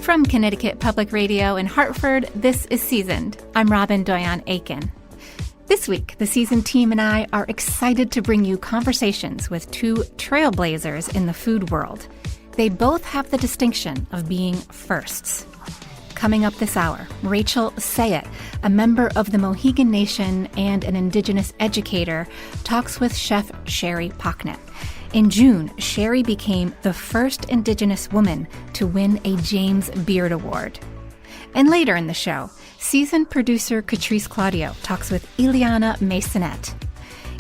From Connecticut Public Radio in Hartford, this is Seasoned. I'm Robyn Doyon-Aitken. This week, the Seasoned team and I are excited to bring you conversations with two trailblazers in the food world. They both have the distinction of being firsts. Coming up this hour, Rachel Sayet, a member of the Mohegan Nation and an Indigenous educator, talks with Chef Sherry Pocknett. In June, Sherry became the first Indigenous woman to win a James Beard Award. And later in the show, seasoned producer Catrice Claudio talks with Illyanna Maisonet.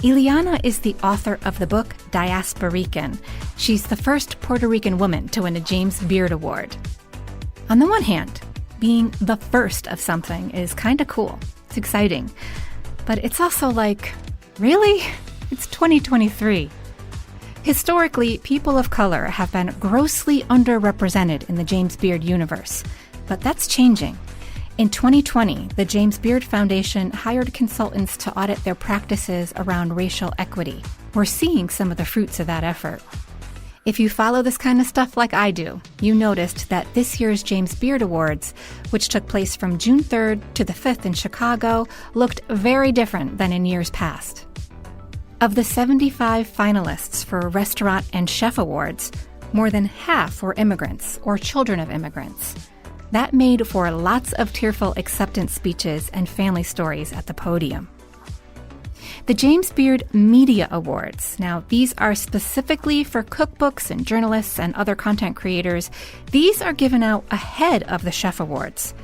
Illyanna is the author of the book Diasporican. She's the first Puerto Rican woman to win a James Beard Award. On the one hand, being the first of something is kind of cool. It's exciting. But it's also like, really? It's 2023. Historically, people of color have been grossly underrepresented in the James Beard universe, but that's changing. In 2020, the James Beard Foundation hired consultants to audit their practices around racial equity. We're seeing some of the fruits of that effort. If you follow this kind of stuff like I do, you noticed that this year's James Beard Awards, which took place from June 3rd to the 5th in Chicago, looked very different than in years past. Of the 75 finalists for Restaurant and Chef Awards, more than half were immigrants or children of immigrants. That made for lots of tearful acceptance speeches and family stories at the podium. The James Beard Media Awards. Now, these are specifically for cookbooks and journalists and other content creators. These are given out ahead of the Chef Awards.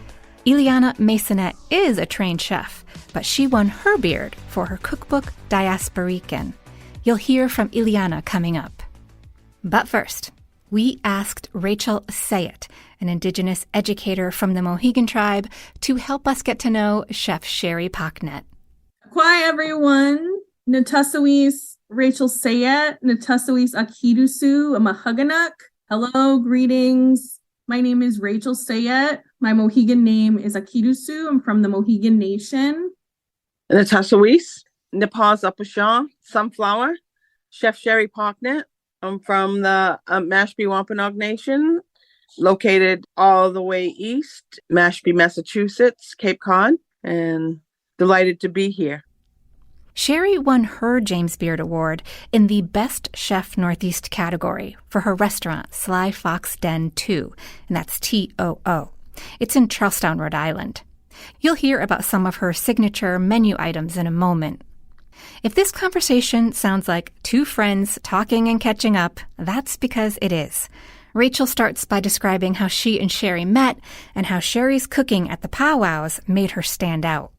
Illyanna Maisonet is a trained chef, but she won her beard for her cookbook Diasporican. You'll hear from Illyanna coming up. But first, we asked Rachel Sayet, an Indigenous educator from the Mohegan tribe, to help us get to know Chef Sherry Pocknett. Kwai everyone, Natusawis Rachel Sayet, Natusawis Akidusu, a Mahuganuk. Hello, greetings. My name is Rachel Sayet. My Mohegan name is Akidusu. I'm from the Mohegan Nation. Natusawis, Nepal's Upashaw, Sunflower, Chef Sherry Pocknett. I'm from the Mashpee Wampanoag Nation, located all the way east, Mashpee, Massachusetts, Cape Cod, and delighted to be here. Sherry won her James Beard Award in the Best Chef Northeast category for her restaurant, Sly Fox Den 2, and that's TOO. It's in Charlestown, Rhode Island. You'll hear about some of her signature menu items in a moment. If this conversation sounds like two friends talking and catching up, that's because it is. Rachel starts by describing how she and Sherry met and how Sherry's cooking at the powwows made her stand out.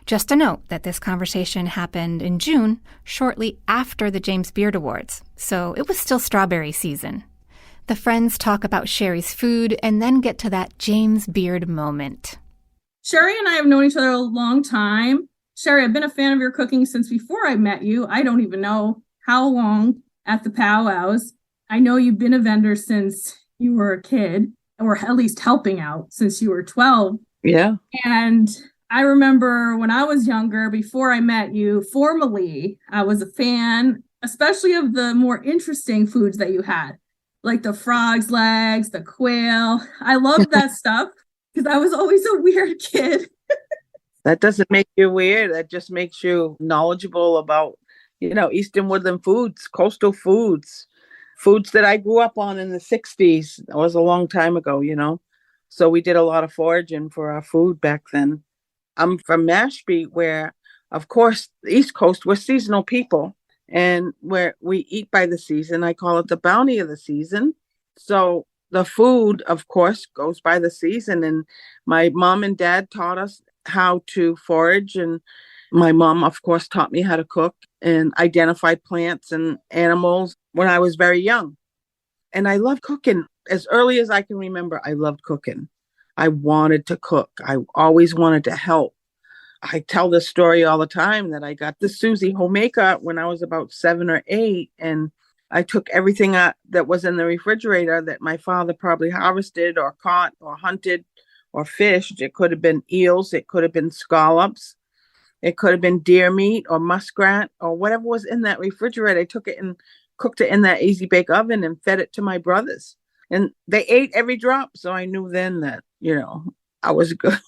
Just a note that this conversation happened in June, shortly after the James Beard Awards, so it was still strawberry season. The friends talk about Sherry's food and then get to that James Beard moment. Sherry and I have known each other a long time. Sherry, I've been a fan of your cooking since before I met you. I don't even know how long at the powwows. I know you've been a vendor since you were a kid, or at least helping out since you were 12. Yeah. And I remember when I was younger, before I met you formally, I was a fan, especially of the more interesting foods that you had, like the frog's legs, the quail. I loved that stuff because I was always a weird kid. That doesn't make you weird. That just makes you knowledgeable about, Eastern woodland foods, coastal foods, foods that I grew up on in the 60s. That was a long time ago, So we did a lot of foraging for our food back then. I'm from Mashpee, where, of course, the East Coast, we're seasonal people, and where we eat by the season. I call it the bounty of the season. So the food, of course, goes by the season. And my mom and dad taught us how to forage. And my mom, of course, taught me how to cook and identify plants and animals when I was very young. And I love cooking. As early as I can remember, I loved cooking. I wanted to cook. I always wanted to help. I tell this story all the time that I got the Susie homemaker when I was about 7 or 8. And I took everything that was in the refrigerator that my father probably harvested or caught or hunted or fished. It could have been eels. It could have been scallops. It could have been deer meat or muskrat or whatever was in that refrigerator. I took it and cooked it in that easy bake oven and fed it to my brothers. And they ate every drop. So I knew then that, I was good.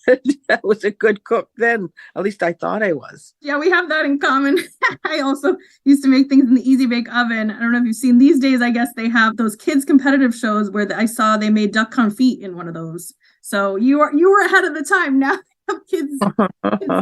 I was a good cook then. At least I thought I was. Yeah, we have that in common. I also used to make things in the Easy Bake Oven. I don't know if you've seen these days, I guess they have those kids competitive shows where I saw they made duck confit in one of those. So you were ahead of the time. Now kids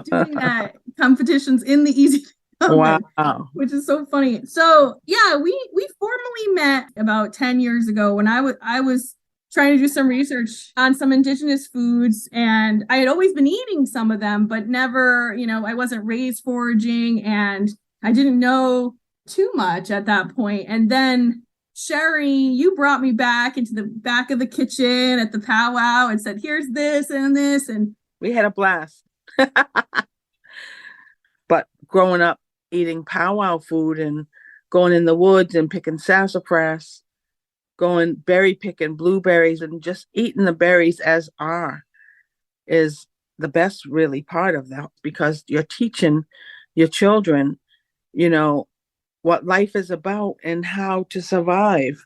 doing that competitions in the Easy Bake Oven, wow, which is so funny. So yeah, we formally met about 10 years ago when I was trying to do some research on some indigenous foods, and I had always been eating some of them, but never, I wasn't raised foraging and I didn't know too much at that point. And then Sherry, you brought me back into the back of the kitchen at the powwow and said, here's this and this. And we had a blast. But growing up eating powwow food and going in the woods and picking sassafras, going berry picking blueberries and just eating the berries as are is the best really part of that, because you're teaching your children, what life is about and how to survive,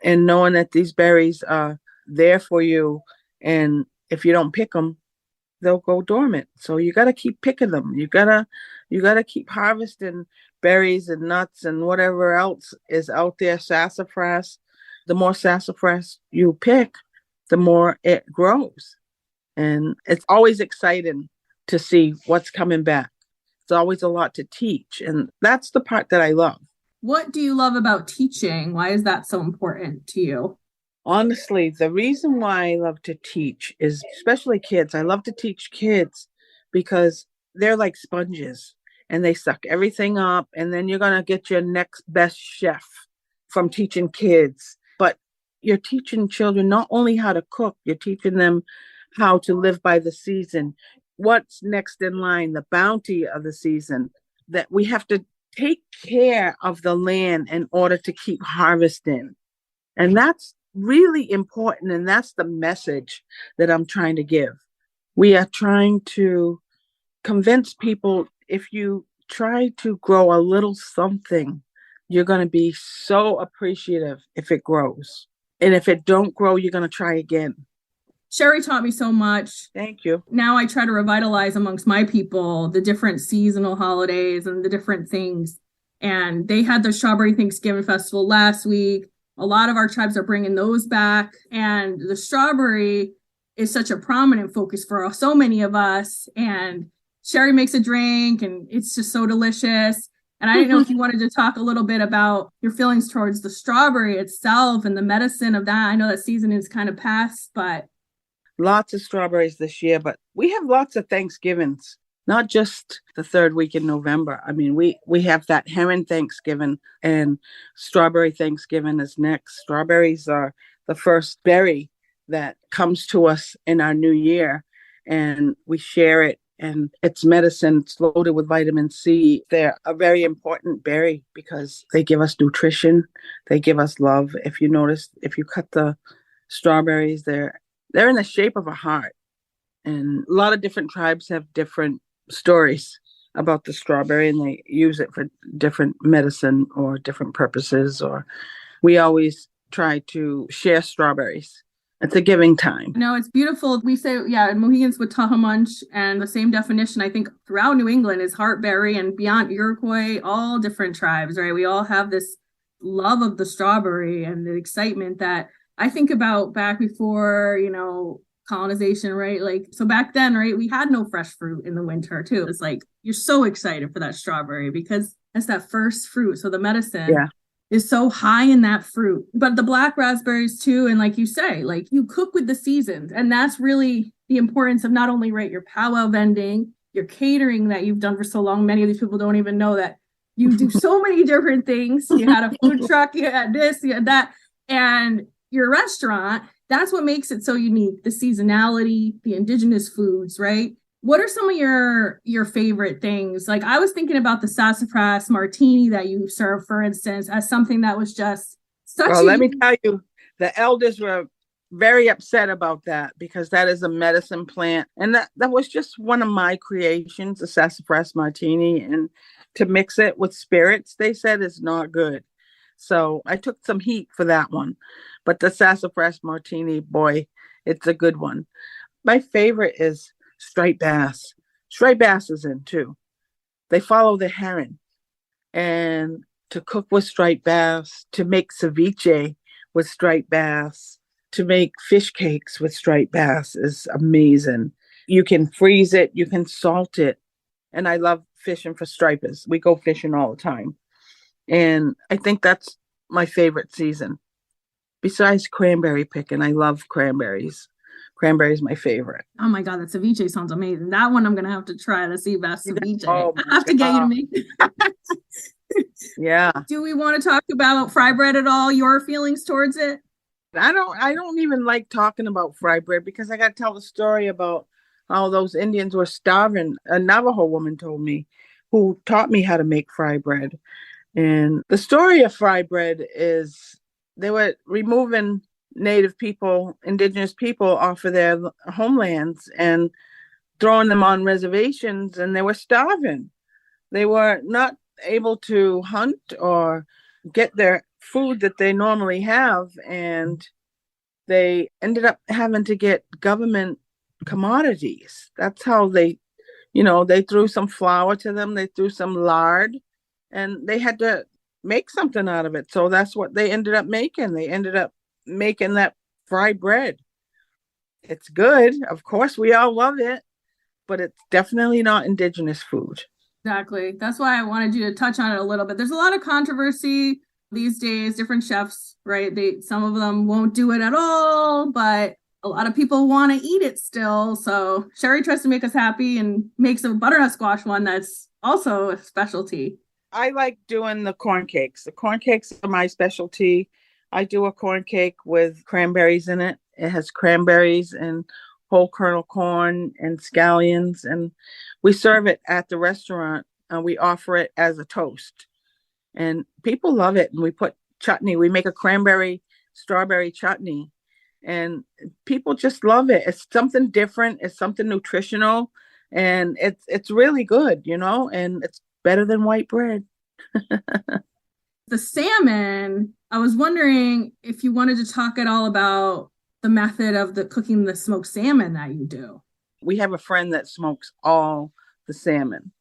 and knowing that these berries are there for you. And if you don't pick them, they'll go dormant. So you got to keep picking them. You got to keep harvesting berries and nuts and whatever else is out there, sassafras. The more sassafras you pick, the more it grows. And it's always exciting to see what's coming back. It's always a lot to teach. And that's the part that I love. What do you love about teaching? Why is that so important to you? Honestly, the reason why I love to teach is, especially kids, I love to teach kids because they're like sponges and they suck everything up. And then you're going to get your next best chef from teaching kids. But you're teaching children not only how to cook, you're teaching them how to live by the season. What's next in line, the bounty of the season, that we have to take care of the land in order to keep harvesting. And that's really important. And that's the message that I'm trying to give. We are trying to convince people, if you try to grow a little something, you're going to be so appreciative if it grows. And if it don't grow, you're going to try again. Sherry taught me so much. Thank you. Now I try to revitalize amongst my people the different seasonal holidays and the different things. And they had the Strawberry Thanksgiving Festival last week. A lot of our tribes are bringing those back. And the strawberry is such a prominent focus for so many of us. And Sherry makes a drink and it's just so delicious. And I didn't know if you wanted to talk a little bit about your feelings towards the strawberry itself and the medicine of that. I know that season is kind of past, but lots of strawberries this year, but we have lots of Thanksgivings, not just the third week in November. I mean, we have that Heron Thanksgiving, and Strawberry Thanksgiving is next. Strawberries are the first berry that comes to us in our new year, and we share it, and it's medicine. It's loaded with vitamin C. They're a very important berry because they give us nutrition. They give us love. If you notice, if you cut the strawberries, they're in the shape of a heart. And a lot of different tribes have different stories about the strawberry, and they use it for different medicine or different purposes. Or we always try to share strawberries. It's a giving time. No, it's beautiful. We say, Mohegans with Tahamunch, and the same definition, I think, throughout New England is heartberry, and beyond Iroquois, all different tribes, right? We all have this love of the strawberry and the excitement that I think about back before, colonization, right? Like, so back then, right, we had no fresh fruit in the winter too. It's like, you're so excited for that strawberry because it's that first fruit. So the medicine is so high in that fruit, but the black raspberries too. And like you say, like you cook with the seasons, and that's really the importance of not only, right, your powwow vending, your catering that you've done for so long. Many of these people don't even know that you do so many different things. You had a food truck, you had this, you had that, and your restaurant. That's what makes it so unique. The seasonality, the indigenous foods, right? What are some of your favorite things? Like, I was thinking about the sassafras martini that you serve, for instance, as something that was just such let me tell you, the elders were very upset about that because that is a medicine plant. And that was just one of my creations, the sassafras martini. And to mix it with spirits, they said, is not good. So I took some heat for that one. But the sassafras martini, boy, it's a good one. My favorite is striped bass. Striped bass is in too. They follow the herring. And to cook with striped bass, to make ceviche with striped bass, to make fish cakes with striped bass is amazing. You can freeze it, you can salt it. And I love fishing for stripers. We go fishing all the time. And I think that's my favorite season. Besides cranberry picking, I love cranberries. Cranberry is my favorite. Oh my God, that ceviche sounds amazing. That one I'm going to have to try, the sea bass ceviche. Oh I have to get you to make it. Yeah. Do we want to talk about fry bread at all? Your feelings towards it? I don't even like talking about fry bread because I got to tell the story about how those Indians were starving. A Navajo woman told me, who taught me how to make fry bread. And the story of fry bread is they were removing Native people, indigenous people off of their homelands and throwing them on reservations, and they were starving. They were not able to hunt or get their food that they normally have, and they ended up having to get government commodities. That's how they threw some flour to them, they threw some lard, and they had to make something out of it. So that's what they ended up making. They ended up making that fried bread. It's good. Of course, we all love it, but it's definitely not indigenous food. Exactly. That's why I wanted you to touch on it a little bit. There's a lot of controversy these days, different chefs, right? Some of them won't do it at all, but a lot of people want to eat it still. So Sherry tries to make us happy and makes a butternut squash one that's also a specialty. I like doing the corn cakes. The corn cakes are my specialty. I do a corn cake with cranberries in it. It has cranberries and whole kernel corn and scallions, and we serve it at the restaurant. We offer it as a toast, and people love it. And we put chutney. We make a cranberry strawberry chutney, and people just love it. It's something different. It's something nutritional, and it's really good, and it's better than white bread. The salmon, I was wondering if you wanted to talk at all about the method of cooking the smoked salmon that you do. We have a friend that smokes all the salmon,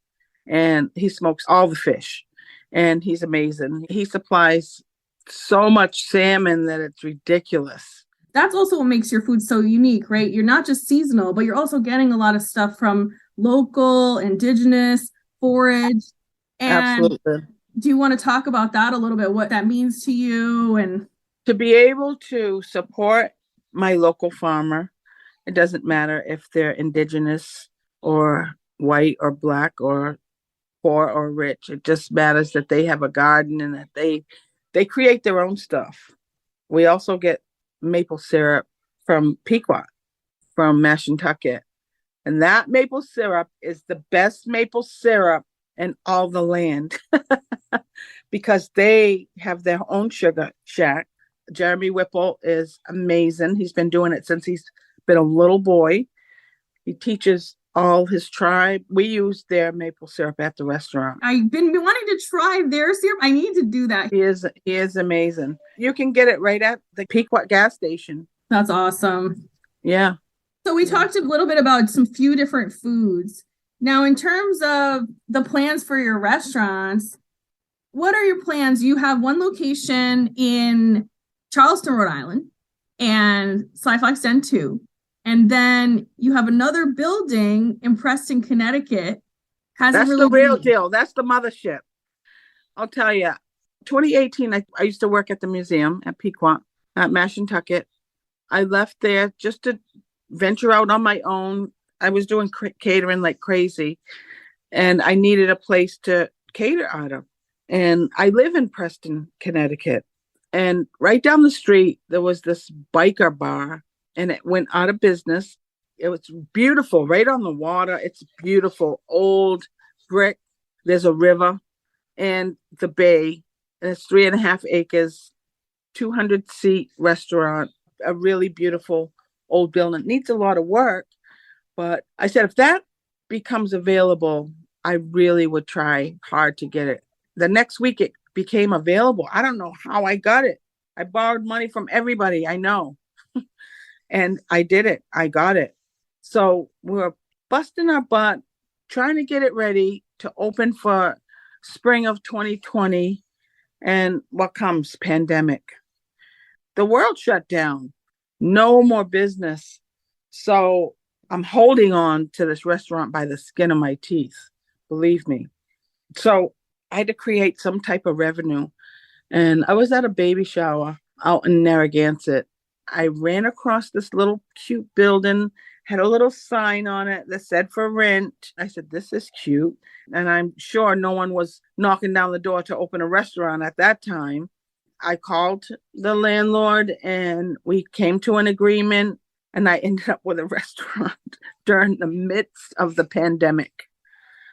and he smokes all the fish, and he's amazing. He supplies so much salmon that it's ridiculous. That's also what makes your food so unique, right? You're not just seasonal, but you're also getting a lot of stuff from local, indigenous, forage. And absolutely. Do you want to talk about that a little bit, what that means to you? And to be able to support my local farmer, it doesn't matter if they're indigenous or white or black or poor or rich. It just matters that they have a garden and that they create their own stuff. We also get maple syrup from Pequot, from Mashantucket. And that maple syrup is the best maple syrup in all the land because they have their own sugar shack. Jeremy Whipple is amazing. He's been doing it since he's been a little boy. He teaches all his tribe. We use their maple syrup at the restaurant. I've been wanting to try their syrup. I need to do that. He is amazing. You can get it right at the Pequot gas station. That's awesome. Yeah. So we talked a little bit about some few different foods. Now, in terms of the plans for your restaurants, what are your plans? You have one location in Charleston, Rhode Island, and Sly Fox Den 2. And then you have another building in Preston, Connecticut. That's the real deal. That's the mothership. I'll tell you, 2018, I used to work at the museum at Pequot at Mashantucket. I left there just to venture out on my own. I was doing catering like crazy, and I needed a place to cater out of. And I live in Preston, Connecticut. And right down the street, there was this biker bar, and it went out of business. It was beautiful, right on the water. It's beautiful, old brick. There's a river and the bay, and it's 3.5 acres, 200-seat restaurant, a really beautiful old building. It needs a lot of work, but I said, if that becomes available, I really would try hard to get it. The next week it became available. I don't know how I got it. I borrowed money from everybody I know. And I did it. I got it. So we were busting our butt, trying to get it ready to open for spring of 2020. And what comes? Pandemic. The world shut down. No more business. So I'm holding on to this restaurant by the skin of my teeth. Believe me. So I had to create some type of revenue. And I was at a baby shower out in Narragansett. I ran across this little cute building, had a little sign on it that said for rent. I said, this is cute. And I'm sure no one was knocking down the door to open a restaurant at that time. I called the landlord and we came to an agreement, and I ended up with a restaurant during the midst of the pandemic.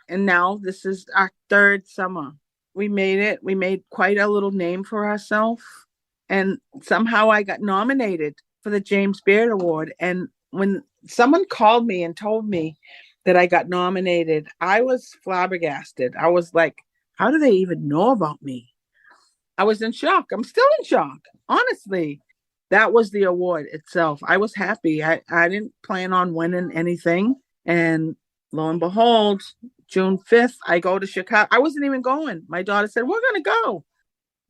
And now this is our third summer. We made it. We made quite a little name for ourselves. And somehow I got nominated for the James Beard Award. And when someone called me and told me that I got nominated, I was flabbergasted. I was like, how do they even know about me? I was in shock. I'm still in shock. Honestly, that was the award itself. I was happy. I didn't plan on winning anything. And lo and behold, June 5th, I go to Chicago. I wasn't even going. My daughter said, we're going to go.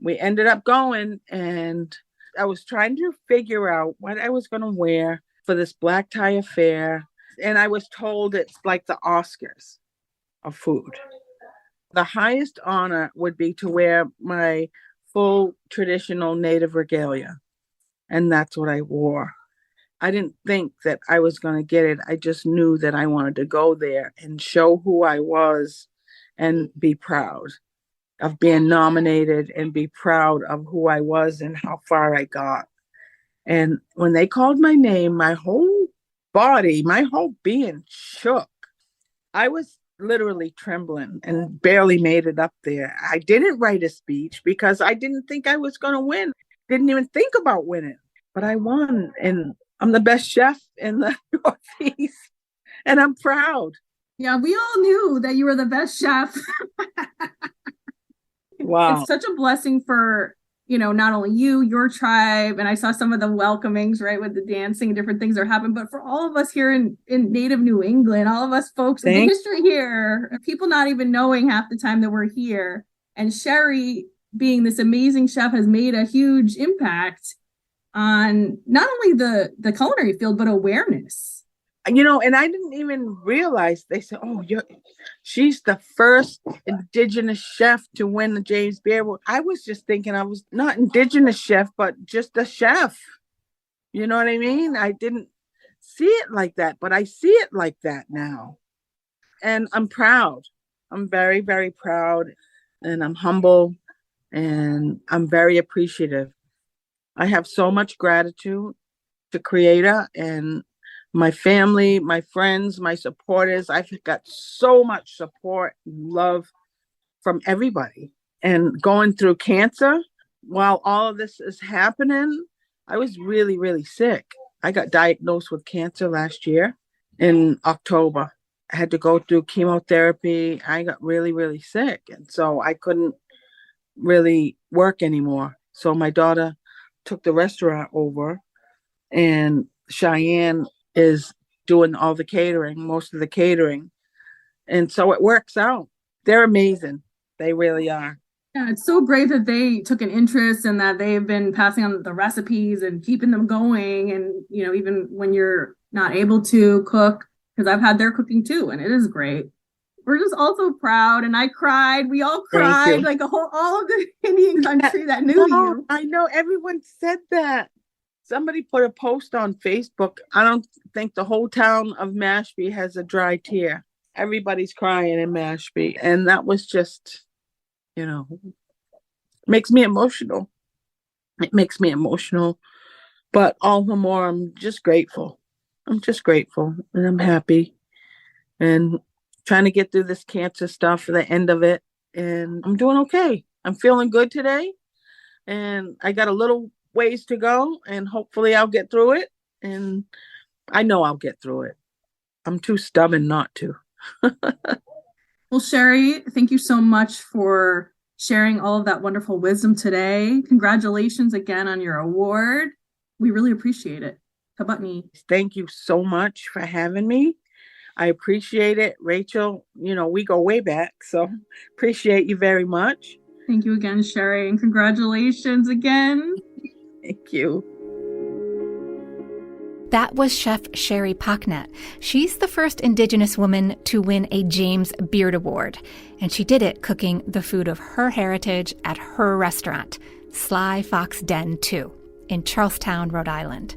We ended up going, and I was trying to figure out what I was going to wear for this black tie affair. And I was told it's like the Oscars of food. The highest honor would be to wear my full traditional native regalia. And that's what I wore. I didn't think that I was going to get it. I just knew that I wanted to go there and show who I was and be proud of being nominated and be proud of who I was and how far I got. And when they called my name, my whole body, my whole being shook. I was literally trembling and barely made it up there. I didn't write a speech because I didn't think I was going to win. Didn't even think about winning, but I won. And I'm the best chef in the Northeast, and I'm proud. Yeah, we all knew that you were the best chef. Wow. It's such a blessing for, not only you, your tribe, and I saw some of the welcomings, right, with the dancing and different things that are happening, but for all of us here in native New England, all of us folks in the history here, people not even knowing half the time that we're here. And Sherry, being this amazing chef, has made a huge impact on not only the culinary field, but awareness. And I didn't even realize. They said, oh, she's the first Indigenous chef to win the James Beard Award. I was just thinking I was not Indigenous chef, but just a chef. You know what I mean? I didn't see it like that, but I see it like that now. And I'm proud. I'm very, very proud. And I'm humble. And I'm very appreciative. I have so much gratitude to Creator and my family, my friends, my supporters. I've got so much support, love from everybody. And going through cancer, while all of this is happening, I was really, really sick. I got diagnosed with cancer last year in October. I had to go through chemotherapy. I got really, really sick. And so I couldn't really work anymore. So my daughter took the restaurant over, and Cheyenne is doing all the catering, most of the catering. And so it works out. They're amazing. They really are. Yeah, it's so great that they took an interest and that they've been passing on the recipes and keeping them going. And, even when you're not able to cook, because I've had their cooking too, and it is great. We're just also proud, and I cried. We all cried, like all of the Indian country that knew you. I know, everyone said that. Somebody put a post on Facebook. I don't think the whole town of Mashpee has a dry tear. Everybody's crying in Mashpee. And that was just, makes me emotional. It makes me emotional. But all the more, I'm just grateful. I'm just grateful, and I'm happy. And trying to get through this cancer stuff for the end of it. And I'm doing okay. I'm feeling good today. And I got a little ways to go, and hopefully I'll get through it. And I know I'll get through it. I'm too stubborn not to. Well, Sherry, thank you so much for sharing all of that wonderful wisdom today. Congratulations again on your award. We really appreciate it. Kabatni. Thank you so much for having me. I appreciate it. Rachel, we go way back, so appreciate you very much. Thank you again, Sherry, and congratulations again. Thank you. That was Chef Sherry Pocknett. She's the first Indigenous woman to win a James Beard Award, and she did it cooking the food of her heritage at her restaurant, Sly Fox Den 2, in Charlestown, Rhode Island.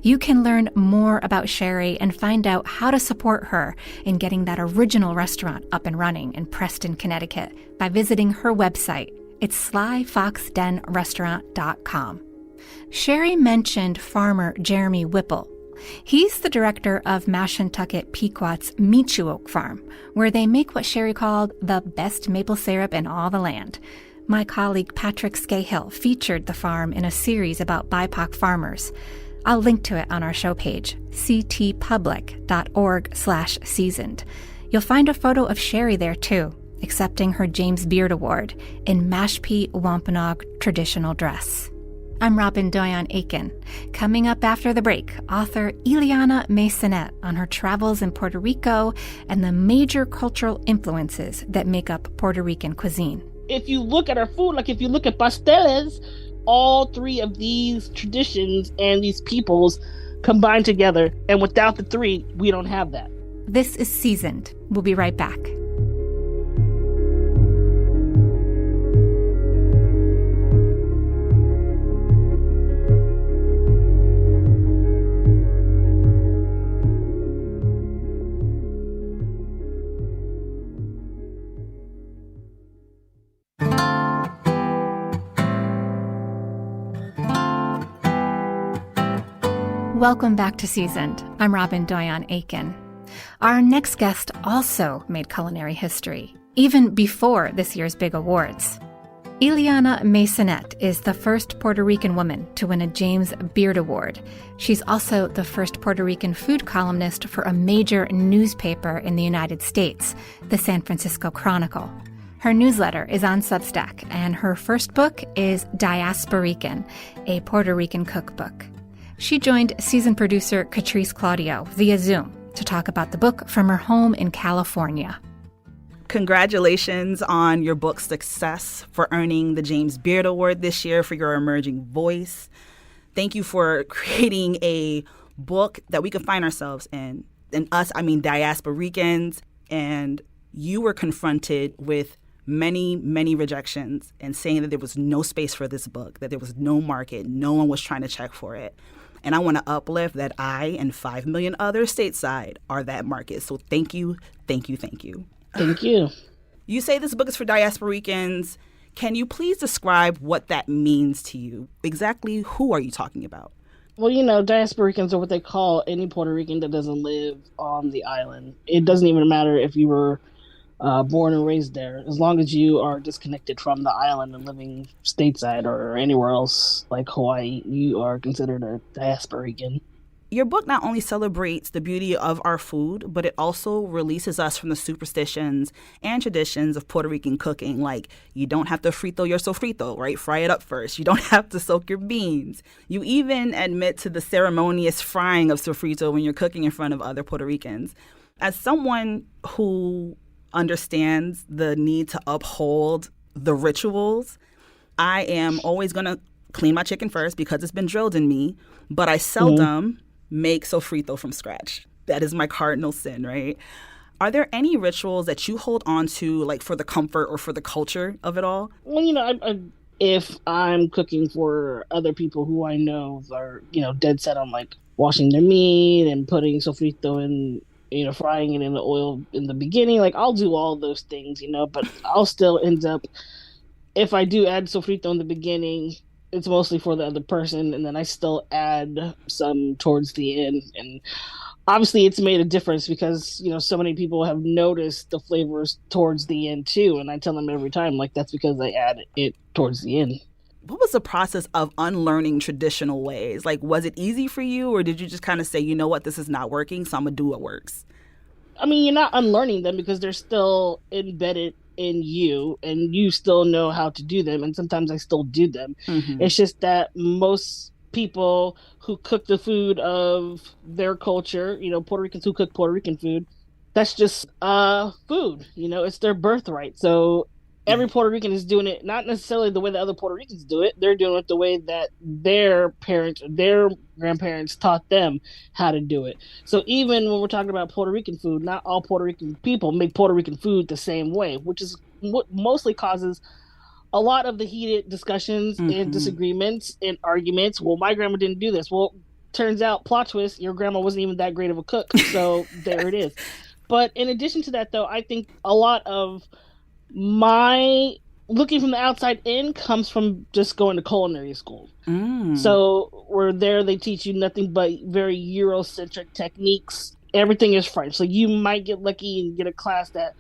You can learn more about Sherry and find out how to support her in getting that original restaurant up and running in Preston, Connecticut by visiting her website. It's slyfoxdenrestaurant.com. Sherry mentioned farmer Jeremy Whipple. He's the director of Mashantucket Pequot's Michu Oak Farm, where they make what Sherry called the best maple syrup in all the land. My colleague Patrick Scahill featured the farm in a series about BIPOC farmers. I'll link to it on our show page, ctpublic.org/seasoned. You'll find a photo of Sherry there too, accepting her James Beard Award in Mashpee Wampanoag traditional dress. I'm Robyn Doyon-Aitken. Coming up after the break, author Illyanna Maisonet on her travels in Puerto Rico and the major cultural influences that make up Puerto Rican cuisine. If you look at our food, like if you look at pasteles, all three of these traditions and these peoples combine together. And without the three, we don't have that. This is Seasoned. We'll be right back. Welcome back to Seasoned. I'm Robyn Doyon-Aitken. Our next guest also made culinary history, even before this year's big awards. Illyanna Maisonet is the first Puerto Rican woman to win a James Beard Award. She's also the first Puerto Rican food columnist for a major newspaper in the United States, the San Francisco Chronicle. Her newsletter is on Substack, and her first book is Diasporican, a Puerto Rican cookbook. She joined season producer Katrice Claudio via Zoom to talk about the book from her home in California. Congratulations on your book's success, for earning the James Beard Award this year for your emerging voice. Thank you for creating a book that we could find ourselves in. And us, I mean Diasporicans. And you were confronted with many, many rejections and saying that there was no space for this book, that there was no market, no one was trying to check for it. And I want to uplift that I and 5 million others stateside are that market. So thank you, thank you, thank you. Thank you. You say this book is for Diasporicans. Can you please describe what that means to you? Exactly who are you talking about? Well, Diasporicans are what they call any Puerto Rican that doesn't live on the island. It doesn't even matter if you were born and raised there. As long as you are disconnected from the island and living stateside or anywhere else like Hawaii, you are considered a Diasporican. Your book not only celebrates the beauty of our food, but it also releases us from the superstitions and traditions of Puerto Rican cooking, like you don't have to frito your sofrito, right? Fry it up first. You don't have to soak your beans. You even admit to the ceremonious frying of sofrito when you're cooking in front of other Puerto Ricans. As someone who understands the need to uphold the rituals, I am always going to clean my chicken first because it's been drilled in me, but I seldom make sofrito from scratch. That is my cardinal sin, right? Are there any rituals that you hold on to, like for the comfort or for the culture of it all? Well, if I'm cooking for other people who I know are, dead set on like washing their meat and putting sofrito in, frying it in the oil in the beginning, like I'll do all those things, but I'll still end up, if I do add sofrito in the beginning, it's mostly for the other person, and then I still add some towards the end. And obviously it's made a difference because, so many people have noticed the flavors towards the end too. And I tell them every time, like, that's because I add it towards the end. What was the process of unlearning traditional ways? Like, was it easy for you, or did you just kind of say, you know what, this is not working, so I'm going to do what works? I mean, you're not unlearning them because they're still embedded in you, and you still know how to do them, and sometimes I still do them. It's just that most people who cook the food of their culture, Puerto Ricans who cook Puerto Rican food, that's just food, it's their birthright. So every Puerto Rican is doing it not necessarily the way that other Puerto Ricans do it. They're doing it the way that their parents or their grandparents taught them how to do it. So even when we're talking about Puerto Rican food, not all Puerto Rican people make Puerto Rican food the same way, which is what mostly causes a lot of the heated discussions and disagreements and arguments. Well, my grandma didn't do this. Well, turns out, plot twist, your grandma wasn't even that great of a cook. So there it is. But in addition to that, though, I think a lot of my looking from the outside in comes from just going to culinary school. So we're there, they teach you nothing but very Eurocentric techniques. Everything is French. So you might get lucky and get a class that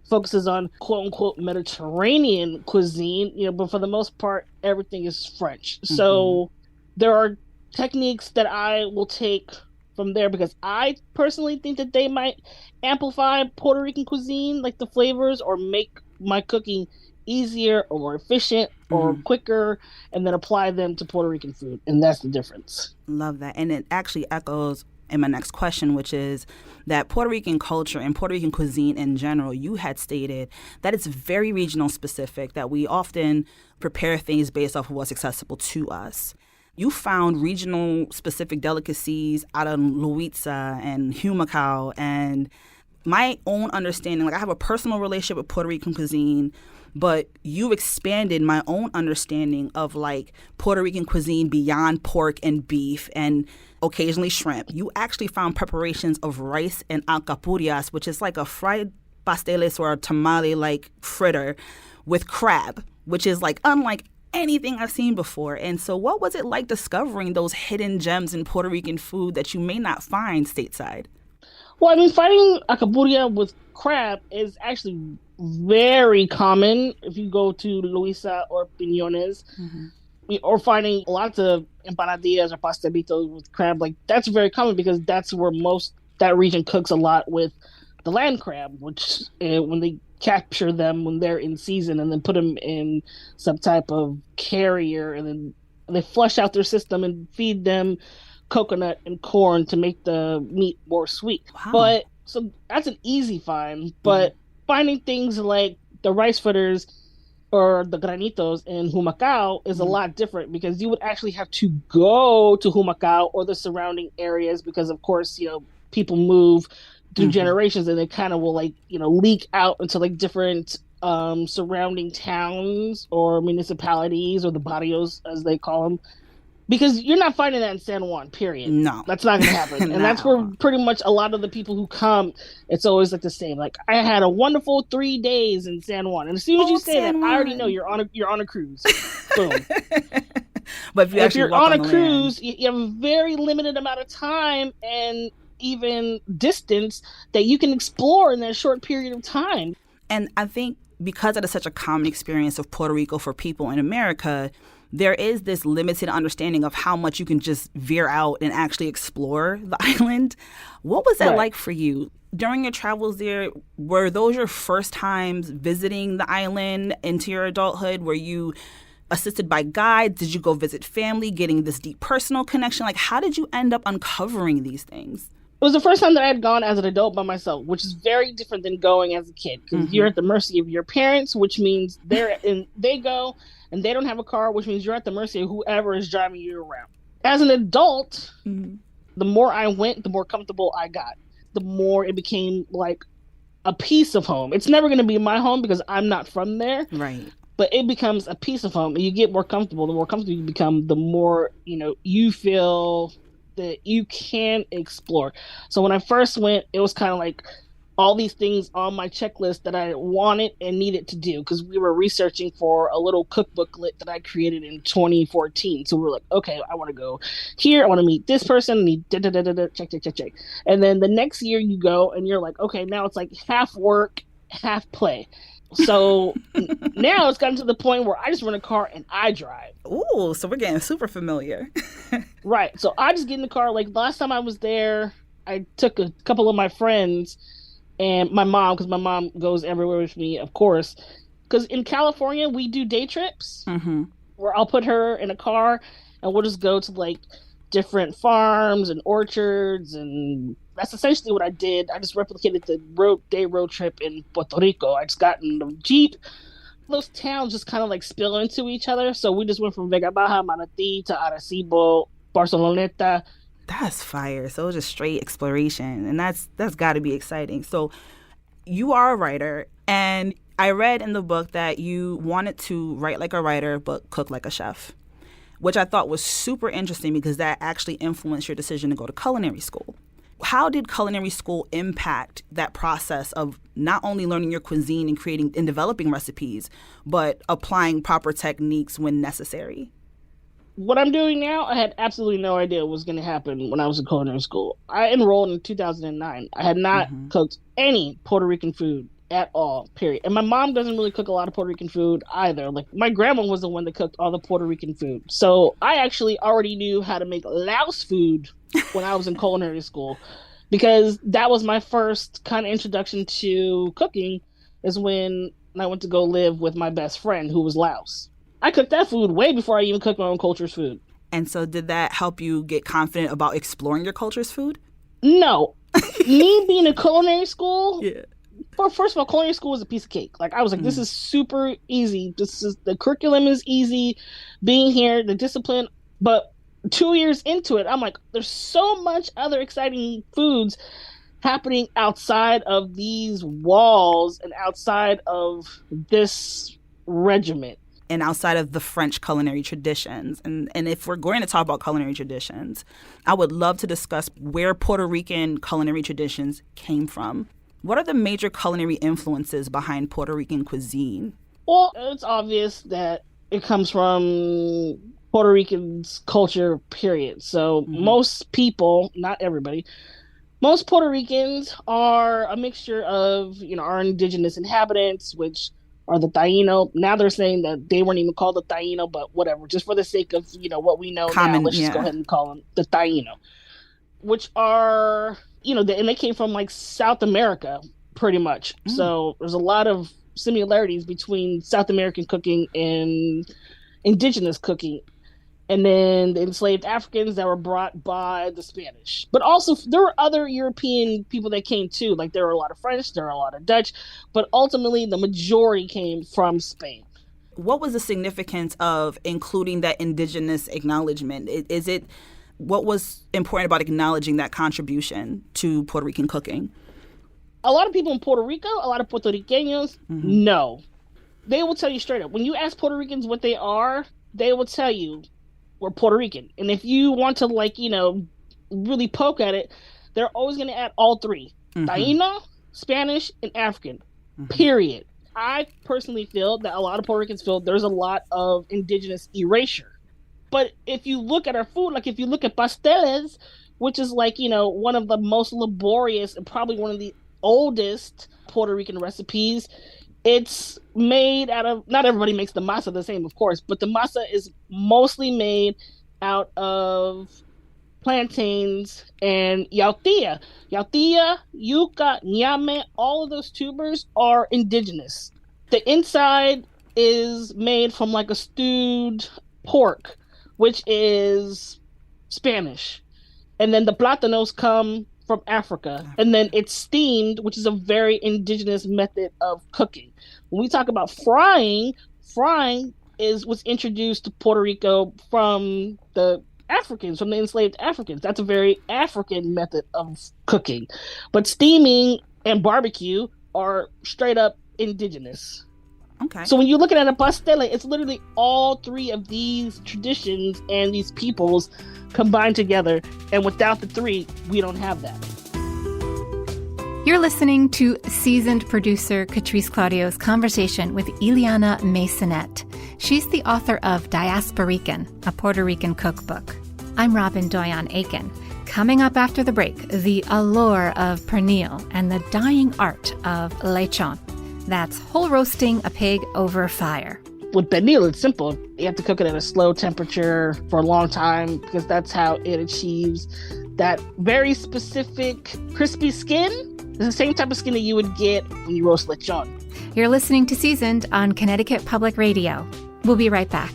focuses on quote unquote Mediterranean cuisine, but for the most part, everything is French. So there are techniques that I will take from there because I personally think that they might amplify Puerto Rican cuisine, like the flavors, or make my cooking easier or more efficient or quicker, and then apply them to Puerto Rican food. And that's the difference. Love that. And it actually echoes in my next question, which is that Puerto Rican culture and Puerto Rican cuisine in general, you had stated that it's very regional specific, that we often prepare things based off of what's accessible to us. You found regional specific delicacies out of Luitza and Humacao, and my own understanding, like I have a personal relationship with Puerto Rican cuisine, but you expanded my own understanding of like Puerto Rican cuisine beyond pork and beef and occasionally shrimp. You actually found preparations of rice and alcapurrias, which is like a fried pasteles or a tamale like fritter with crab, which is like unlike anything I've seen before. And so what was it like discovering those hidden gems in Puerto Rican food that you may not find stateside? Well, I mean, finding alcapurria with crab is actually very common if you go to Luisa or Piñones, or finding lots of empanadillas or pastelitos with crab. Like, that's very common because that's where that region cooks a lot with the land crab, which when they capture them when they're in season and then put them in some type of carrier, and then they flush out their system and feed them coconut and corn to make the meat more sweet. Wow. But so that's an easy find. But finding things like the rice fritters or the granitos in Humacao is a lot different because you would actually have to go to Humacao or the surrounding areas because, of course, people move through generations and they kind of will leak out into like different surrounding towns or municipalities, or the barrios as they call them. Because you're not finding that in San Juan, period. No. That's not going to happen. And that's where pretty much a lot of the people who come, it's always like the same. Like, I had a wonderful 3 days in San Juan. And as soon as you say San that, Juan. I already know you're on a cruise. Boom. But if you're on a cruise, you have a very limited amount of time and even distance that you can explore in that short period of time. And I think because it is such a common experience of Puerto Rico for people in America, there is this limited understanding of how much you can just veer out and actually explore the island. What was that like for you? During your travels there, were those your first times visiting the island into your adulthood? Were you assisted by guides? Did you go visit family, getting this deep personal connection? Like, how did you end up uncovering these things? It was the first time that I had gone as an adult by myself, which is very different than going as a kid. Because you're at the mercy of your parents, which means they go and they don't have a car, which means you're at the mercy of whoever is driving you around. As an adult, the more I went, the more comfortable I got. The more it became like a piece of home. It's never going to be my home because I'm not from there. Right. But it becomes a piece of home, and you get more comfortable. The more comfortable you become, the more, you feel that you can explore. So when I first went, it was kind of like all these things on my checklist that I wanted and needed to do, because we were researching for a little cookbooklet that I created in 2014. So we were like, okay, I want to go here. I want to meet this person. Need check. And then the next year you go and you're like, okay, now it's like half work, half play. So now it's gotten to the point where I just rent a car and I drive. Ooh, so we're getting super familiar. Right. So I just get in the car. Like last time I was there, I took a couple of my friends And my mom, because my mom goes everywhere with me, of course. Because in California, we do day trips where I'll put her in a car and we'll just go to like different farms and orchards. And that's essentially what I did. I just replicated the road trip in Puerto Rico. I just got in the Jeep. Those towns just kind of like spill into each other. So we just went from Vega Baja, Manatí to Arecibo, Barceloneta. That's fire. So just straight exploration. And that's got to be exciting. So you are a writer, and I read in the book that you wanted to write like a writer but cook like a chef, which I thought was super interesting because that actually influenced your decision to go to culinary school. How did culinary school impact that process of not only learning your cuisine and creating and developing recipes, but applying proper techniques when necessary? What I'm doing now, I had absolutely no idea what was going to happen when I was in culinary school. I enrolled in 2009. I had not cooked any Puerto Rican food at all, period. And my mom doesn't really cook a lot of Puerto Rican food either. Like, my grandma was the one that cooked all the Puerto Rican food. So I actually already knew how to make Laos food when I was in culinary school, because that was my first kind of introduction to cooking, is when I went to go live with my best friend who was Laos. I cooked that food way before I even cooked my own culture's food. And so did that help you get confident about exploring your culture's food? No. Me being in culinary school, first of all, culinary school was a piece of cake. Like, I was like, this is super easy. The curriculum is easy. Being here, the discipline. But 2 years into it, I'm like, there's so much other exciting foods happening outside of these walls and outside of this regiment. And outside of the French culinary traditions. And if we're going to talk about culinary traditions, I would love to discuss where Puerto Rican culinary traditions came from. What are the major culinary influences behind Puerto Rican cuisine? Well, it's obvious that it comes from Puerto Rican's culture, period. So most people, not everybody, most Puerto Ricans are a mixture of, our indigenous inhabitants, which are the Taino. Now they're saying that they weren't even called the Taino, but whatever. Just for the sake of, what we know now, let's just go ahead and call them the Taino, which are, and they came from like South America, pretty much. So there's a lot of similarities between South American cooking and indigenous cooking. And then the enslaved Africans that were brought by the Spanish. But also, there were other European people that came too. Like, there were a lot of French, there were a lot of Dutch. But ultimately, the majority came from Spain. What was the significance of including that indigenous acknowledgement? What was important about acknowledging that contribution to Puerto Rican cooking? A lot of people in Puerto Rico, a lot of Puerto Ricanos, no. They will tell you straight up. When you ask Puerto Ricans what they are, they will tell you, we're Puerto Rican. And if you want to, really poke at it, they're always going to add all three. Taino, Spanish, and African. Period. I personally feel that a lot of Puerto Ricans feel there's a lot of indigenous erasure. But if you look at our food, like if you look at pasteles, which is one of the most laborious and probably one of the oldest Puerto Rican recipes, it's made out of, not everybody makes the masa the same, of course, but the masa is mostly made out of plantains and yautía. Yautía, yuca, ñame, all of those tubers are indigenous. The inside is made from like a stewed pork, which is Spanish. And then the plátanos come from Africa. And then it's steamed, which is a very indigenous method of cooking. When we talk about frying was introduced to Puerto Rico from the Africans, from the enslaved Africans. That's a very African method of cooking. But steaming and barbecue are straight up indigenous. Okay. So when you're looking at a pastele, it's literally all three of these traditions and these peoples combined together. And without the three, we don't have that. You're listening to seasoned producer Katrice Claudio's conversation with Illyanna Maisonet. She's the author of Diasporican, a Puerto Rican cookbook. I'm Robyn Doyon-Aitken. Coming up after the break, the allure of pernil and the dying art of lechon. That's whole roasting a pig over fire. With pernil, it's simple. You have to cook it at a slow temperature for a long time because that's how it achieves that very specific crispy skin It's the same type of skin that you would get when you roast lechon. You're listening to Seasoned on Connecticut Public Radio. We'll be right back.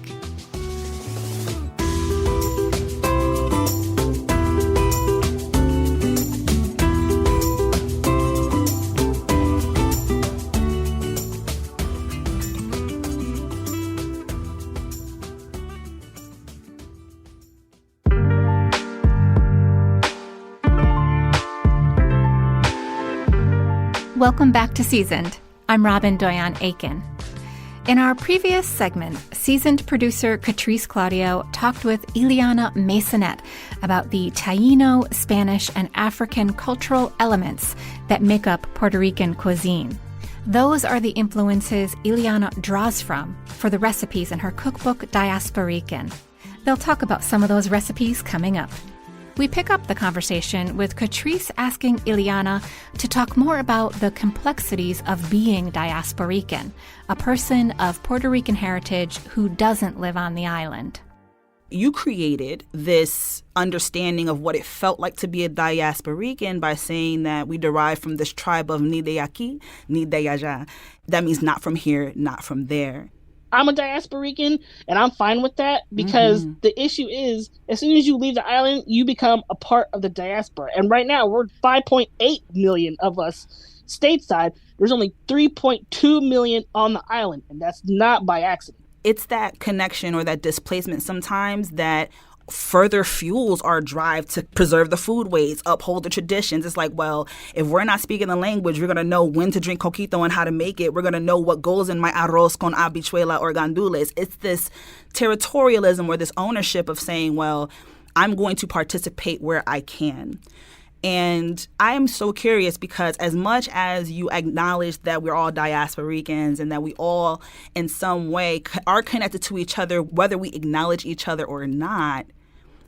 Welcome back to Seasoned. I'm Robyn Doyon-Aitken. In our previous segment, seasoned producer Katrice Claudio talked with Illyanna Maisonet about the Taino, Spanish, and African cultural elements that make up Puerto Rican cuisine. Those are the influences Illyanna draws from for the recipes in her cookbook Diasporican. They'll talk about some of those recipes coming up. We pick up the conversation with Katrice asking Illyanna to talk more about the complexities of being Diasporican, a person of Puerto Rican heritage who doesn't live on the island. You created this understanding of what it felt like to be a Diasporican by saying that we derive from this tribe of ni de aquí, ni de allá. That means not from here, not from there. I'm a Diasporican, and I'm fine with that because the issue is, as soon as you leave the island, you become a part of the diaspora. And right now, we're 5.8 million of us stateside. There's only 3.2 million on the island, and that's not by accident. It's that connection or that displacement sometimes that further fuels our drive to preserve the foodways, uphold the traditions. It's like, well, if we're not speaking the language, we're going to know when to drink coquito and how to make it. We're going to know what goes in my arroz con habichuela or gandules. It's this territorialism or this ownership of saying, well, I'm going to participate where I can. And I am so curious because as much as you acknowledge that we're all Diasporicans and that we all in some way are connected to each other, whether we acknowledge each other or not,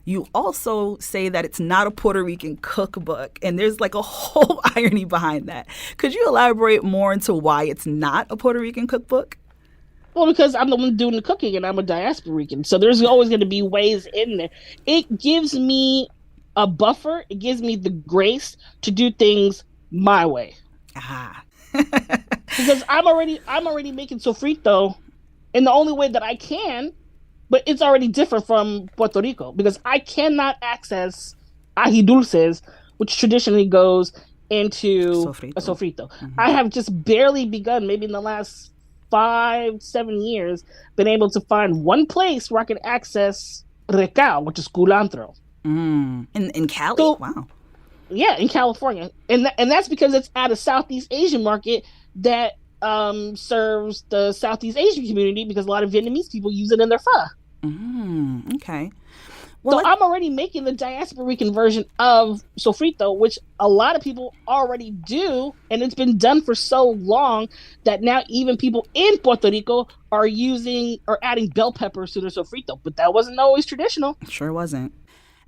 you also say that it's not a Puerto Rican cookbook. And there's like a whole irony behind that. Could you elaborate more into why it's not a Puerto Rican cookbook? Well, because I'm the one doing the cooking and I'm a Diasporican. So there's always going to be ways in there. It gives me a buffer. It gives me the grace to do things my way. Because I'm already making sofrito in the only way that I can, but it's already different from Puerto Rico because I cannot access ají dulces, which traditionally goes into a sofrito. I have just barely begun, maybe in the last 5-7 years, been able to find one place where I can access recao, which is culantro. In Cali? So, wow. Yeah, in California. And that's because it's at a Southeast Asian market that serves the Southeast Asian community because a lot of Vietnamese people use it in their pho. Okay. Well, so I'm already making the Diasporican version of sofrito, which a lot of people already do, and it's been done for so long that now even people in Puerto Rico are adding bell peppers to their sofrito, but that wasn't always traditional. Sure wasn't.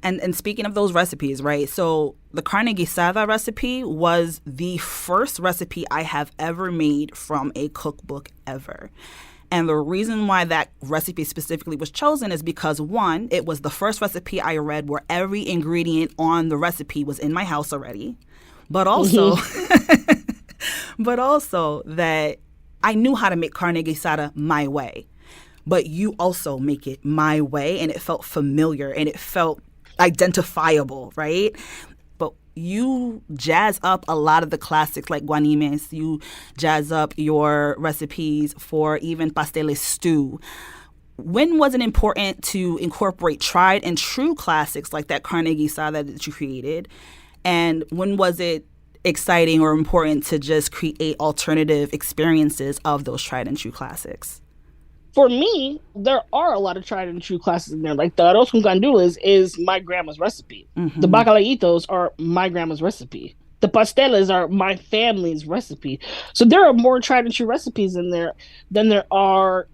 And speaking of those recipes, right, so the carne guisada recipe was the first recipe I have ever made from a cookbook ever. And the reason why that recipe specifically was chosen is because, one, it was the first recipe I read where every ingredient on the recipe was in my house already, but also, that I knew how to make carne guisada my way. But you also make it my way, and it felt familiar, and it felt identifiable, right? But you jazz up a lot of the classics like guanimes. You jazz up your recipes for even pasteles stew. When was it important to incorporate tried and true classics like that carne guisada that you created? And when was it exciting or important to just create alternative experiences of those tried and true classics? For me, there are a lot of tried and true classics in there. Like the arroz con gandules is my grandma's recipe. The bacalaitos are my grandma's recipe. The pasteles are my family's recipe. So there are more tried and true recipes in there than there are,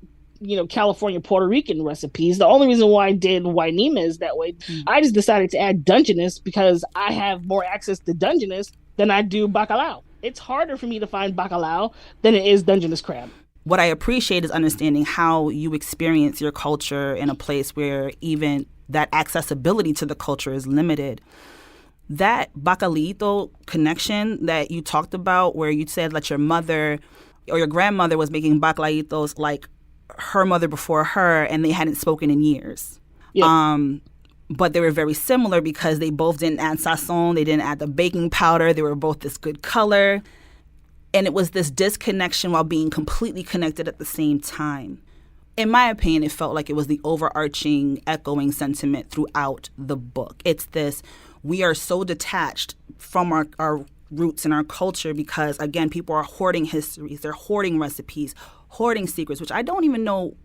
California Puerto Rican recipes. The only reason why I did guanimes that way, I just decided to add Dungeness because I have more access to Dungeness than I do bacalao. It's harder for me to find bacalao than it is Dungeness crab. What I appreciate is understanding how you experience your culture in a place where even that accessibility to the culture is limited. That bacalito connection that you talked about, where you said that your mother or your grandmother was making bacalaitos like her mother before her, and they hadn't spoken in years. Yep. But they were very similar because they both didn't add sazon, they didn't add the baking powder, they were both this good color. And it was this disconnection while being completely connected at the same time. In my opinion, it felt like it was the overarching, echoing sentiment throughout the book. It's this, we are so detached from our roots and our culture because, again, people are hoarding histories, they're hoarding recipes, hoarding secrets, which I don't even know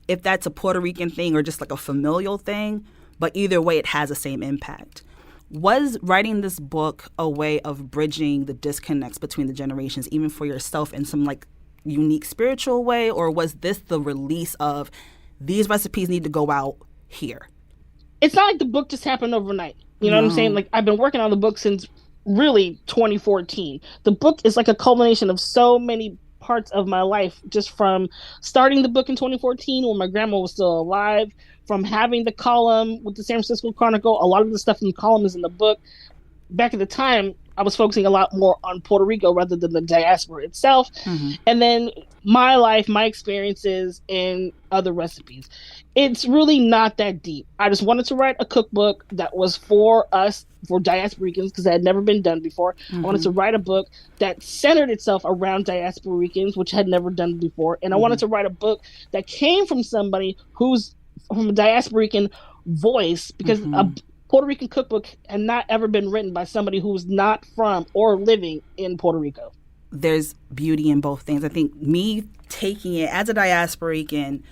if that's a Puerto Rican thing or just like a familial thing, but either way, it has the same impact. Was writing this book a way of bridging the disconnects between the generations, even for yourself in some like unique spiritual way, or was this the release of these recipes need to go out here? It's not like the book just happened overnight. You know what I'm saying? Like, I've been working on the book since really 2014. The book is like a culmination of so many parts of my life, just from starting the book in 2014 when my grandma was still alive, from having the column with the San Francisco Chronicle. A lot of the stuff in the column is in the book. Back at the time, I was focusing a lot more on Puerto Rico rather than the diaspora itself. Mm-hmm. And then my life, my experiences, and other recipes. It's really not that deep. I just wanted to write a cookbook that was for us, for diasporicans, because that had never been done before. Mm-hmm. I wanted to write a book that centered itself around diasporicans, which had never done before. And I wanted to write a book that came from somebody who's from a diasporican voice, because a Puerto Rican cookbook had not ever been written by somebody who's not from or living in Puerto Rico. There's beauty in both things. I think me taking it as a diasporican,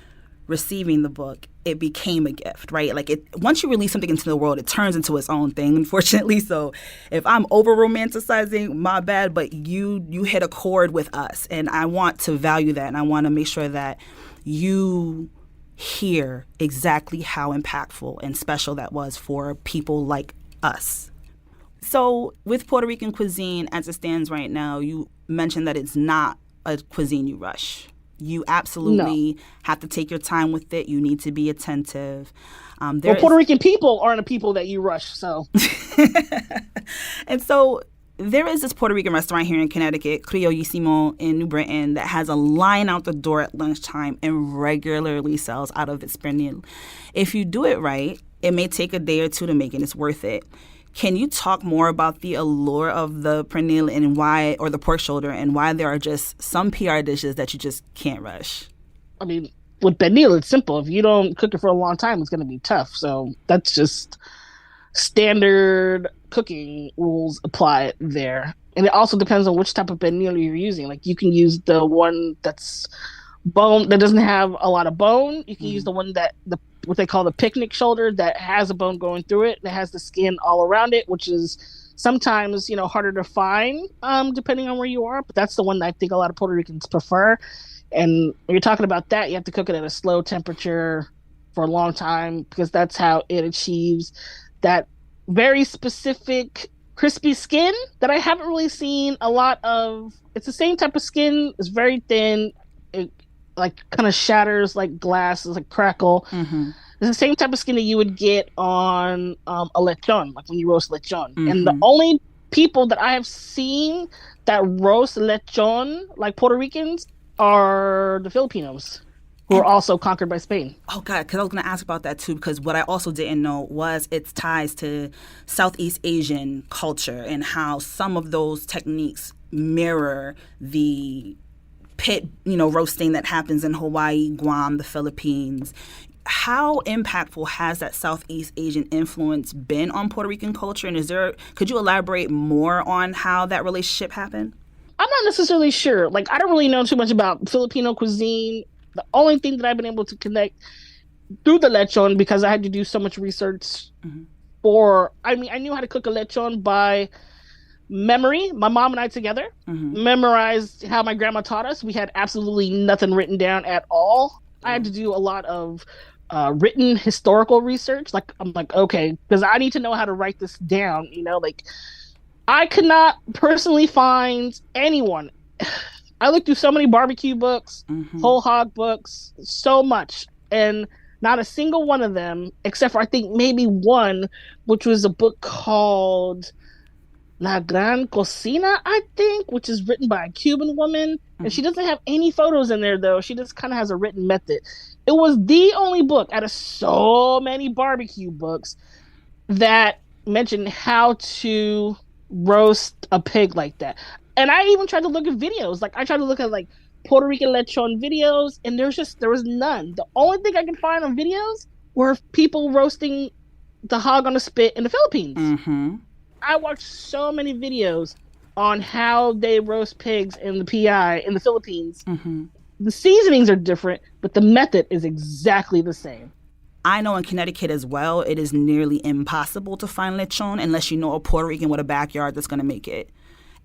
receiving the book, it became a gift, right? Like, it once you release something into the world, it turns into its own thing, unfortunately. So if I'm over romanticizing, my bad, but you hit a chord with us, and I want to value that, and I want to make sure that you hear exactly how impactful and special that was for people like us. So with Puerto Rican cuisine as it stands right now, you mentioned that it's not a cuisine you rush. You absolutely have to take your time with it. You need to be attentive. Puerto Rican people aren't a people that you rush, so. And so there is this Puerto Rican restaurant here in Connecticut, Criollissimo in New Britain, that has a line out the door at lunchtime and regularly sells out of its pernil. If you do it right, it may take a day or two to make, and it's worth it. Can you talk more about the allure of the pernil and why, or the pork shoulder, and why there are just some PR dishes that you just can't rush? I mean, with pernil, it's simple. If you don't cook it for a long time, it's going to be tough. So that's just standard cooking rules apply there. And it also depends on which type of pernil you're using. Like, you can use the one that's bone, that doesn't have a lot of bone. You can use the one that what they call the picnic shoulder, that has a bone going through it, that has the skin all around it, which is sometimes, harder to find, depending on where you are. But that's the one that I think a lot of Puerto Ricans prefer. And when you're talking about that, you have to cook it at a slow temperature for a long time, because that's how it achieves that very specific crispy skin that I haven't really seen a lot of. It's the same type of skin. It's very thin. It like kind of shatters like glass. It's like crackle. Mm-hmm. It's the same type of skin that you would get on a lechon, like when you roast lechon. Mm-hmm. And the only people that I have seen that roast lechon like Puerto Ricans are the Filipinos, who are also conquered by Spain. Oh, God, because I was going to ask about that, too, because what I also didn't know was its ties to Southeast Asian culture and how some of those techniques mirror the pit, roasting that happens in Hawaii, Guam, the Philippines. How impactful has that Southeast Asian influence been on Puerto Rican culture? And could you elaborate more on how that relationship happened? I'm not necessarily sure. Like, I don't really know too much about Filipino cuisine. The only thing that I've been able to connect through the lechon, because I had to do so much research I knew how to cook a lechon by memory. My mom and I together memorized how my grandma taught us. We had absolutely nothing written down at all. I had to do a lot of written historical research. Like, I'm like, okay, because I need to know how to write this down. I could not personally find anyone. I looked through so many barbecue books, whole hog books, so much. And not a single one of them, except for I think maybe one, which was a book called La Gran Cocina, I think, which is written by a Cuban woman. And she doesn't have any photos in there, though. She just kind of has a written method. It was the only book out of so many barbecue books that mentioned how to roast a pig like that. And I even tried to look at videos. Like, I tried to look at, like, Puerto Rican lechon videos, and there was none. The only thing I could find on videos were people roasting the hog on a spit in the Philippines. Mm-hmm. I watched so many videos on how they roast pigs in the PI in the Philippines. Mm-hmm. The seasonings are different, but the method is exactly the same. I know in Connecticut as well, it is nearly impossible to find lechon unless you know a Puerto Rican with a backyard that's going to make it.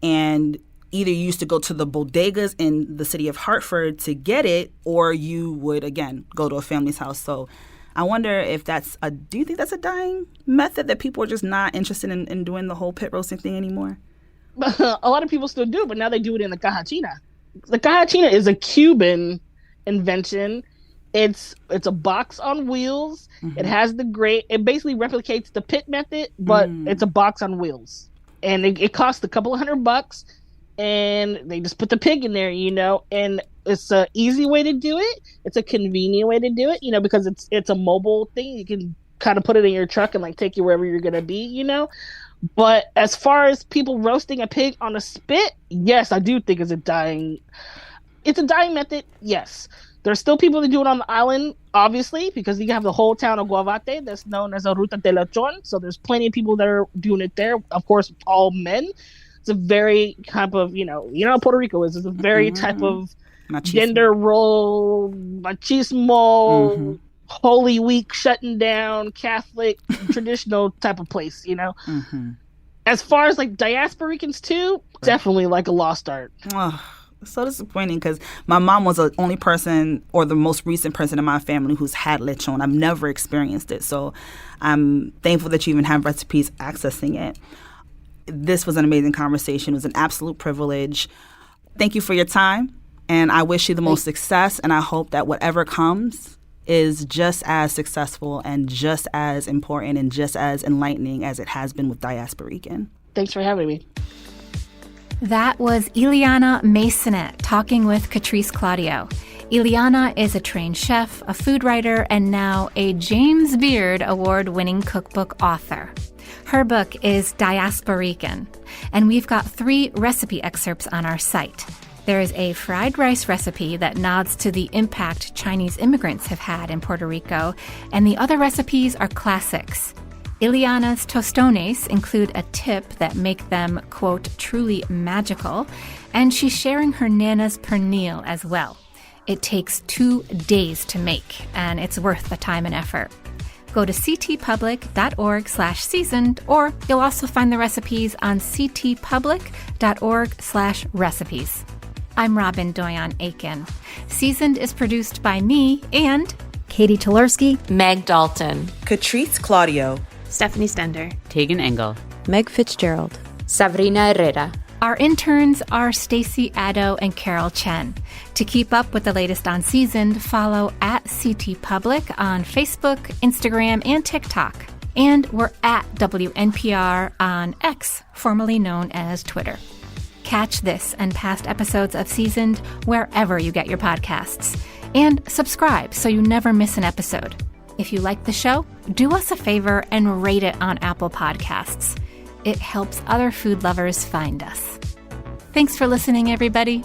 And either you used to go to the bodegas in the city of Hartford to get it, or you would, again, go to a family's house. So I wonder if do you think that's a dying method, that people are just not interested in doing the whole pit roasting thing anymore? A lot of people still do, but now they do it in the cajachina. The cajachina is a Cuban invention. It's a box on wheels. Mm-hmm. It has the grate. It basically replicates the pit method, but it's a box on wheels. And it costs a couple of $100, and they just put the pig in there, and it's an easy way to do it. It's a convenient way to do it, because it's a mobile thing. You can kind of put it in your truck and, like, take you wherever you're going to be, But as far as people roasting a pig on a spit, yes, I do think it's a dying method, yes. There's still people that do it on the island, obviously, because you have the whole town of Guavate that's known as a Ruta de Lechon. So there's plenty of people that are doing it there. Of course, all men. It's a very type of, how Puerto Rico is. It's a very type of gender role, machismo, Holy Week shutting down, Catholic, traditional type of place, Mm-hmm. As far as, like, Diasporicans too, definitely like a lost art. Oh, so disappointing, because my mom was the only person, or the most recent person in my family, who's had lechon. I've never experienced it, so I'm thankful that you even have recipes accessing it. This was an amazing conversation. It was an absolute privilege. Thank you for your time, and I wish you the most success, and I hope that whatever comes is just as successful and just as important and just as enlightening as it has been with Diasporican. Thanks for having me. That was Illyanna Maisonet talking with Katrice Claudio. Illyanna is a trained chef, a food writer, and now a James Beard Award-winning cookbook author. Her book is Diasporican, and we've got 3 recipe excerpts on our site. There is a fried rice recipe that nods to the impact Chinese immigrants have had in Puerto Rico, and the other recipes are classics. Illyanna's tostones include a tip that make them, quote, truly magical, and she's sharing her Nana's pernil as well. It takes 2 days to make, and it's worth the time and effort. Go to ctpublic.org/seasoned, or you'll also find the recipes on ctpublic.org/recipes. I'm Robyn Doyon-Aitken. Seasoned is produced by me and Catie Talarski, Meg Dalton, Catrice Claudio, Stephanie Stender, Tagan Engel, Meg Fitzgerald, Sabrina Herrera. Our interns are Stacey, Addo, and Chen. To keep up with the latest on Seasoned, follow @CTPublic on Facebook, Instagram, and TikTok. And we're @WNPR on X, formerly known as Twitter. Catch this and past episodes of Seasoned wherever you get your podcasts. And subscribe so you never miss an episode. If you like the show, do us a favor and rate it on Apple Podcasts. It helps other food lovers find us. Thanks for listening, everybody.